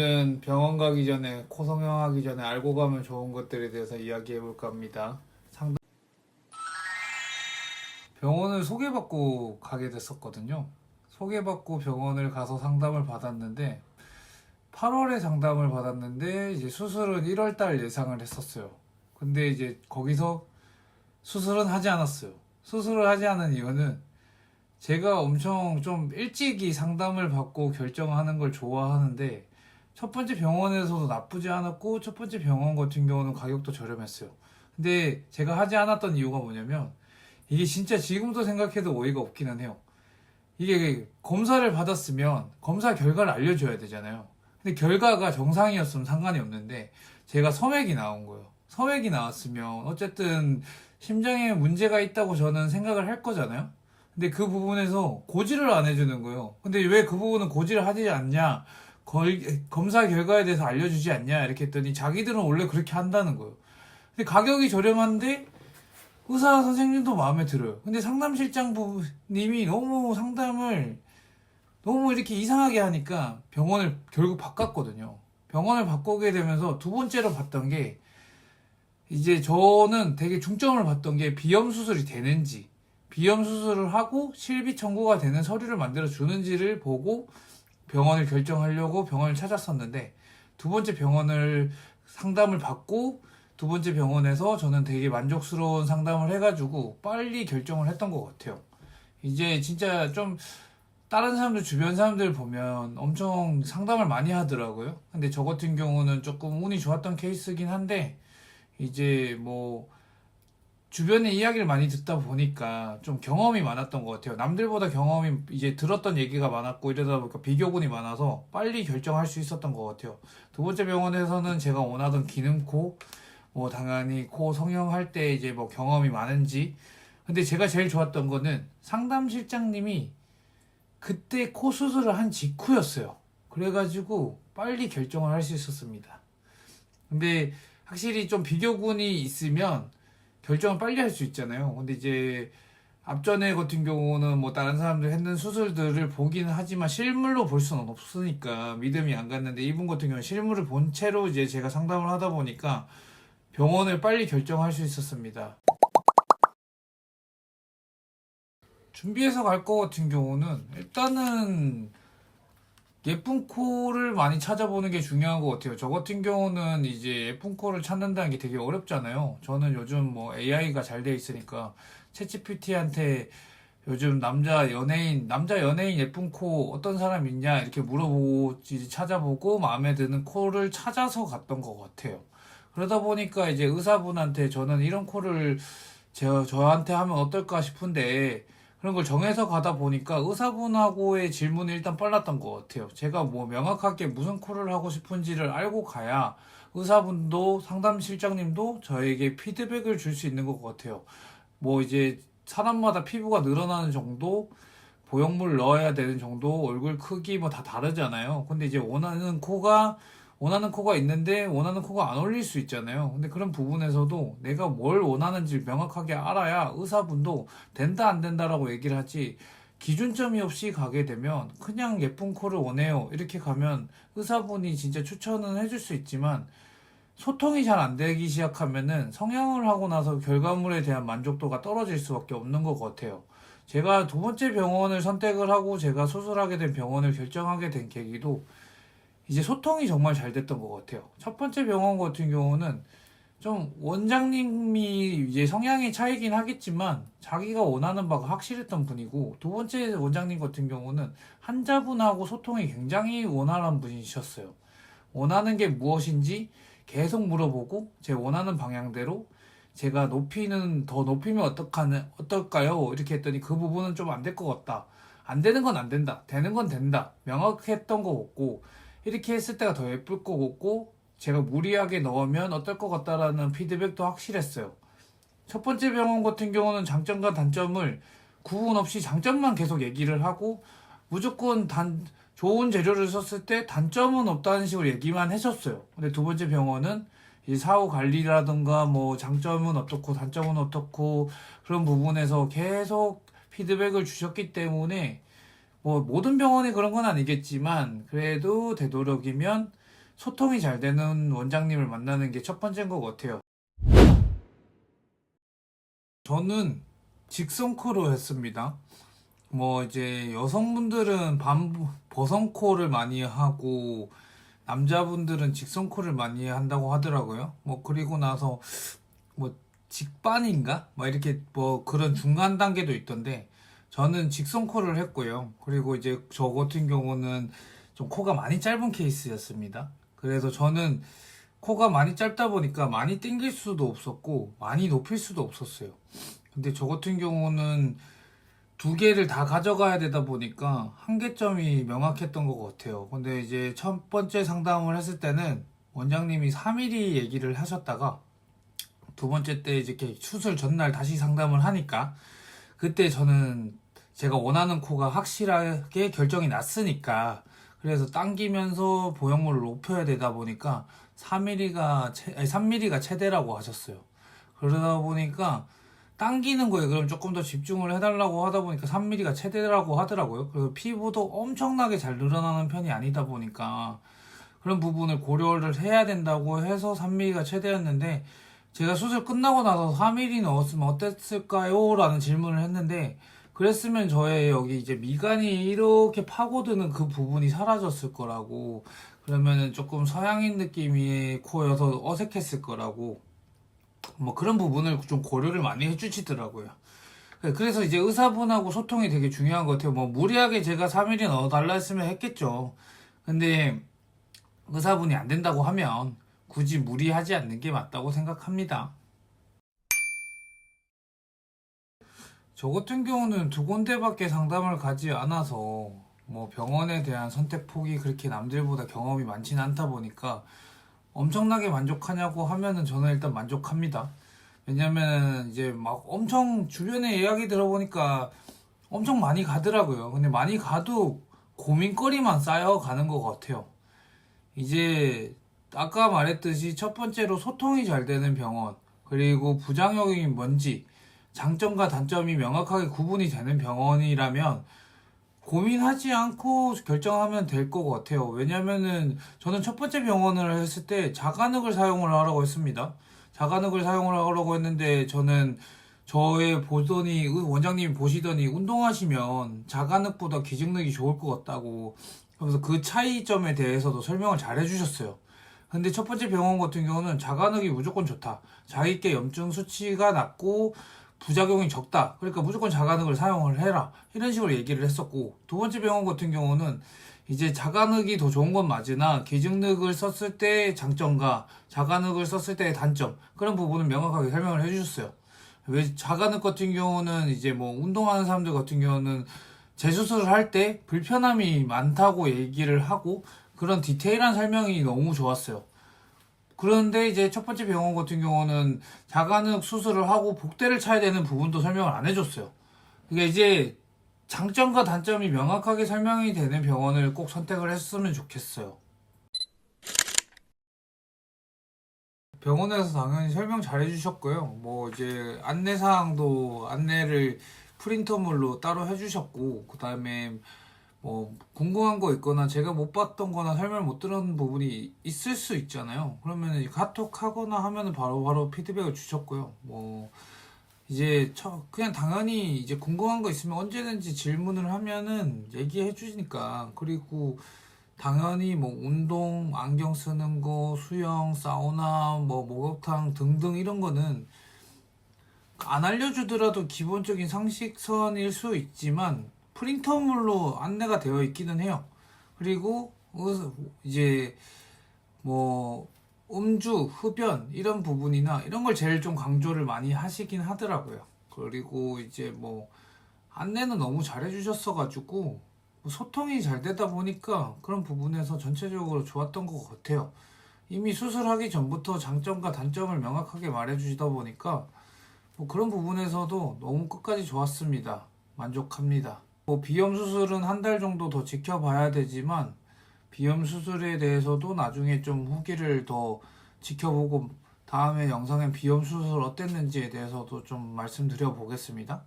오늘은 병원 가기 전에 코 성형하기 전에 알고 가면 좋은 것들에 대해서 이야기해 볼까 합니다. 병원을 소개받고 가게 됐었거든요. 소개받고 병원을 가서 상담을 받았는데 8월에 상담을 받았는데 이제 수술은 1월 달 예상을 했었어요. 근데 이제 거기서 수술은 하지 않았어요. 수술을 하지 않은 이유는 제가 엄청 좀 일찍이 상담을 받고 결정하는 걸 좋아하는데 첫 번째 병원에서도 나쁘지 않았고 첫 번째 병원 같은 경우는 가격도 저렴했어요. 근데 제가 하지 않았던 이유가 뭐냐면 이게 진짜 지금도 생각해도 어이가 없기는 해요. 이게 검사를 받았으면 검사 결과를 알려줘야 되잖아요. 근데 결과가 정상이었으면 상관이 없는데 제가 섬액이 나온 거예요. 섬액이 나왔으면 어쨌든 심장에 문제가 있다고 저는 생각을 할 거잖아요. 근데 그 부분에서 고지를 안 해주는 거예요. 근데 왜 그 부분은 고지를 하지 않냐? 검사 결과에 대해서 알려주지 않냐? 이렇게 했더니 자기들은 원래 그렇게 한다는 거예요. 근데 가격이 저렴한데 의사 선생님도 마음에 들어요. 근데 상담실장님이 너무 상담을 너무 이렇게 이상하게 하니까 병원을 결국 바꿨거든요. 병원을 바꾸게 되면서 두 번째로 봤던 게 이제 저는 되게 중점을 봤던 게 비염 수술이 되는지 비염 수술을 하고 실비 청구가 되는 서류를 만들어 주는지를 보고 병원을 결정하려고 병원을 찾았었는데 두 번째 병원을 상담을 받고 두 번째 병원에서 저는 되게 만족스러운 상담을 해가지고 빨리 결정을 했던 것 같아요. 이제 진짜 좀 다른 사람들 주변 사람들 보면 엄청 상담을 많이 하더라고요. 근데 저 같은 경우는 조금 운이 좋았던 케이스긴 한데 이제 뭐 주변에 이야기를 많이 듣다 보니까 좀 경험이 많았던 것 같아요. 남들보다 경험이 이제 들었던 얘기가 많았고 이러다 보니까 비교군이 많아서 빨리 결정할 수 있었던 것 같아요. 두 번째 병원에서는 제가 원하던 기능코, 뭐 당연히 코 성형할 때 이제 뭐 경험이 많은지. 근데 제가 제일 좋았던 거는 상담실장님이 그때 코 수술을 한 직후였어요. 그래가지고 빨리 결정을 할 수 있었습니다. 근데 확실히 좀 비교군이 있으면 결정을 빨리 할 수 있잖아요. 근데 이제 앞전에 같은 경우는 뭐 다른 사람들 했는 수술들을 보기는 하지만 실물로 볼 수는 없으니까 믿음이 안 갔는데 이분 같은 경우는 실물을 본 채로 이제 제가 상담을 하다 보니까 병원을 빨리 결정할 수 있었습니다. 준비해서 갈 거 같은 경우는 일단은 예쁜 코를 많이 찾아보는 게 중요한 것 같아요. 저 같은 경우는 이제 예쁜 코를 찾는다는 게 되게 어렵잖아요. 저는 요즘 뭐 AI가 잘 돼 있으니까 챗GPT한테 요즘 남자 연예인 예쁜 코 어떤 사람 있냐 이렇게 물어보고 이제 찾아보고 마음에 드는 코를 찾아서 갔던 것 같아요. 그러다 보니까 이제 의사분한테 저는 이런 코를 저한테 하면 어떨까 싶은데 그런 걸 정해서 가다 보니까 의사분하고의 질문이 일단 빨랐던 것 같아요. 제가 뭐 명확하게 무슨 콜을 하고 싶은지를 알고 가야 의사분도 상담실장님도 저에게 피드백을 줄 수 있는 것 같아요. 뭐 이제 사람마다 피부가 늘어나는 정도, 보형물 넣어야 되는 정도, 얼굴 크기 뭐 다 다르잖아요. 근데 이제 원하는 코가 있는데 원하는 코가 안 어울릴 수 있잖아요. 근데 그런 부분에서도 내가 뭘 원하는지 명확하게 알아야 의사분도 된다 안 된다라고 얘기를 하지 기준점이 없이 가게 되면 그냥 예쁜 코를 원해요 이렇게 가면 의사분이 진짜 추천은 해줄 수 있지만 소통이 잘 안 되기 시작하면은 성형을 하고 나서 결과물에 대한 만족도가 떨어질 수밖에 없는 것 같아요. 제가 두 번째 병원을 선택을 하고 제가 수술하게 된 병원을 결정하게 된 계기도 이제 소통이 정말 잘 됐던 것 같아요. 첫 번째 병원 같은 경우는 좀 원장님이 이제 성향의 차이긴 하겠지만 자기가 원하는 바가 확실했던 분이고 두 번째 원장님 같은 경우는 환자분하고 소통이 굉장히 원활한 분이셨어요. 원하는 게 무엇인지 계속 물어보고 제 원하는 방향대로 제가 더 높이면 어떨까요? 이렇게 했더니 그 부분은 좀 안 될 것 같다. 안 되는 건 안 된다. 되는 건 된다. 명확했던 거 같고 이렇게 했을 때가 더 예쁠 것 같고 제가 무리하게 넣으면 어떨 것 같다라는 피드백도 확실했어요. 첫 번째 병원 같은 경우는 장점과 단점을 구분 없이 장점만 계속 얘기를 하고 무조건 좋은 재료를 썼을 때 단점은 없다는 식으로 얘기만 했었어요. 근데 두 번째 병원은 이 사후 관리라든가 뭐 장점은 어떻고 단점은 어떻고 그런 부분에서 계속 피드백을 주셨기 때문에 뭐 모든 병원이 그런 건 아니겠지만 그래도 되도록이면 소통이 잘 되는 원장님을 만나는 게 첫 번째인 것 같아요. 저는 직선코로 했습니다. 뭐 이제 여성분들은 버선코를 많이 하고 남자분들은 직선코를 많이 한다고 하더라고요. 뭐 그리고 나서 뭐 직반인가? 뭐 이렇게 뭐 그런 중간 단계도 있던데 저는 직선코를 했고요. 그리고 이제 저 같은 경우는 좀 코가 많이 짧은 케이스였습니다. 그래서 저는 코가 많이 짧다 보니까 많이 당길 수도 없었고 많이 높일 수도 없었어요. 근데 저 같은 경우는 두 개를 다 가져가야 되다 보니까 한계점이 명확했던 것 같아요. 근데 이제 첫 번째 상담을 했을 때는 원장님이 3mm 얘기를 하셨다가 두 번째 때 이렇게 수술 전날 다시 상담을 하니까 그때 저는 제가 원하는 코가 확실하게 결정이 났으니까 그래서 당기면서 보형물을 높여야 되다 보니까 3mm가 최대라고 하셨어요. 그러다 보니까 당기는 거에 그럼 조금 더 집중을 해달라고 하다 보니까 3mm가 최대라고 하더라고요. 그리고 피부도 엄청나게 잘 늘어나는 편이 아니다 보니까 그런 부분을 고려를 해야 된다고 해서 3mm가 최대였는데 제가 수술 끝나고 나서 4mm 넣었으면 어땠을까요? 라는 질문을 했는데 그랬으면 저의 여기 이제 미간이 이렇게 파고드는 그 부분이 사라졌을 거라고 그러면은 조금 서양인 느낌의 코여서 어색했을 거라고 뭐 그런 부분을 좀 고려를 많이 해주시더라고요. 그래서 이제 의사분하고 소통이 되게 중요한 것 같아요. 뭐 무리하게 제가 3mm 넣어달라 했으면 했겠죠. 근데 의사분이 안 된다고 하면 굳이 무리하지 않는 게 맞다고 생각합니다. 저 같은 경우는 두 군데밖에 상담을 가지 않아서 뭐 병원에 대한 선택 폭이 그렇게 남들보다 경험이 많지는 않다 보니까 엄청나게 만족하냐고 하면은 저는 일단 만족합니다. 왜냐면 이제 막 엄청 주변에 이야기 들어보니까 엄청 많이 가더라고요. 근데 많이 가도 고민거리만 쌓여가는 것 같아요. 이제 아까 말했듯이 첫 번째로 소통이 잘 되는 병원, 그리고 부작용이 뭔지, 장점과 단점이 명확하게 구분이 되는 병원이라면 고민하지 않고 결정하면 될 것 같아요. 왜냐면은 저는 첫 번째 병원을 했을 때 자간흙을 사용을 하라고 했습니다. 자간흙을 사용을 하라고 했는데 저는 저의 보더니 원장님이 보시더니 운동하시면 자간흙보다 기증력이 좋을 것 같다고 그래서 그 차이점에 대해서도 설명을 잘 해주셨어요. 근데 첫 번째 병원 같은 경우는 자간흙이 무조건 좋다. 자기께 염증 수치가 낮고 부작용이 적다. 그러니까 무조건 자간흙을 사용을 해라. 이런 식으로 얘기를 했었고 두 번째 병원 같은 경우는 이제 자간흙이 더 좋은 건 맞으나 기증흙을 썼을 때 장점과 자간흙을 썼을 때의 단점 그런 부분을 명확하게 설명을 해주셨어요. 왜 자간흙 같은 경우는 이제 뭐 운동하는 사람들 같은 경우는 재수술을 할 때 불편함이 많다고 얘기를 하고 그런 디테일한 설명이 너무 좋았어요. 그런데 이제 첫 번째 병원 같은 경우는 자간흙 수술을 하고 복대를 차야 되는 부분도 설명을 안 해줬어요. 그러니까 이제 장점과 단점이 명확하게 설명이 되는 병원을 꼭 선택을 했으면 좋겠어요. 병원에서 당연히 설명 잘 해주셨고요. 뭐 이제 안내사항도 안내를 프린터물로 따로 해주셨고, 그 다음에 뭐 궁금한 거 있거나 제가 못 봤던 거나 설명 못 들은 부분이 있을 수 있잖아요. 그러면 카톡 하거나 하면은 바로바로 피드백을 주셨고요. 뭐 이제 그냥 당연히 이제 궁금한 거 있으면 언제든지 질문을 하면은 얘기해 주시니까 그리고 당연히 뭐 운동, 안경 쓰는 거, 수영, 사우나, 뭐 목욕탕 등등 이런 거는 안 알려주더라도 기본적인 상식선일 수 있지만 프린터물로 안내가 되어 있기는 해요. 그리고 이제 뭐 음주, 흡연 이런 부분이나 이런 걸 제일 좀 강조를 많이 하시긴 하더라고요. 그리고 이제 뭐 안내는 너무 잘해주셨어가지고 뭐 소통이 잘 되다 보니까 그런 부분에서 전체적으로 좋았던 것 같아요. 이미 수술하기 전부터 장점과 단점을 명확하게 말해주시다 보니까 뭐 그런 부분에서도 너무 끝까지 좋았습니다. 만족합니다. 뭐 비염 수술은 한 달 정도 더 지켜봐야 되지만 비염 수술에 대해서도 나중에 좀 후기를 더 지켜보고 다음에 영상에 비염 수술 어땠는지에 대해서도 좀 말씀드려 보겠습니다.